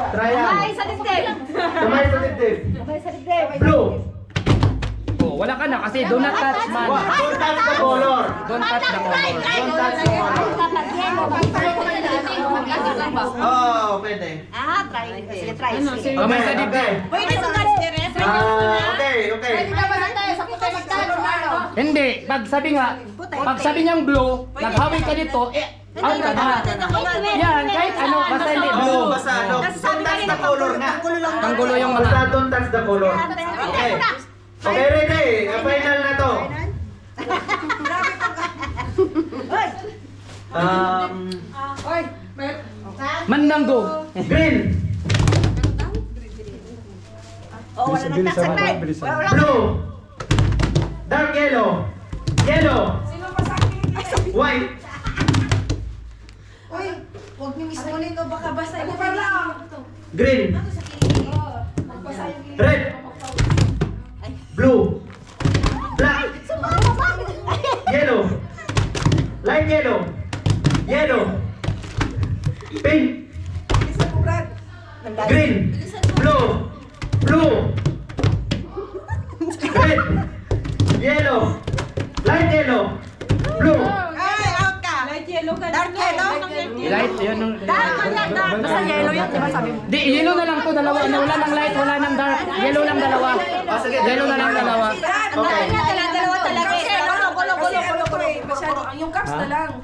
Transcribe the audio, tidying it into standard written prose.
Triangle. Kamay sa dibdib. Kamay sa dibdib. Kamay sa dibdib. Blue. Oh, wala ka na kasi do not touch man. Don't touch the color. Don't touch the color. Don't touch the color. Dapat yellow. Oh, pwede. Ah, try. Sige, try. Kamay sa dibdib. Pwede mo touch the rest. Okay. Hindi, pag sabi niyang blue, naghawi ka dito, out ka na. Yan, kahit ano, basta hindi blue. Basta ano. Don't touch the color nga. Ang gulo yung mga... Basta don't touch the color. Okay. Okay, ready. Final na to. Mandango. Green. Oh, wala nang touch sa card. Blue. Dark yellow. Yellow. White. Uy, huwag niyo mismulin o baka basta ito Green. Red. Blue. Black. Yellow. Light yellow. Yellow. Pink. Green. Blue. Blue. Red. Yellow. Light yellow. Blue. Ay, out ka! Light yellow ka. Dark yellow? Light, yun yung... Basta yellow yun, di ba sabi mo? Di, yellow na lang to, dalawa. Wala ng light, wala ng dark. Yellow lang dalawa. Yellow na lang dalawa. Okay. Dalawa talaga. Gulo. Yung cups na lang.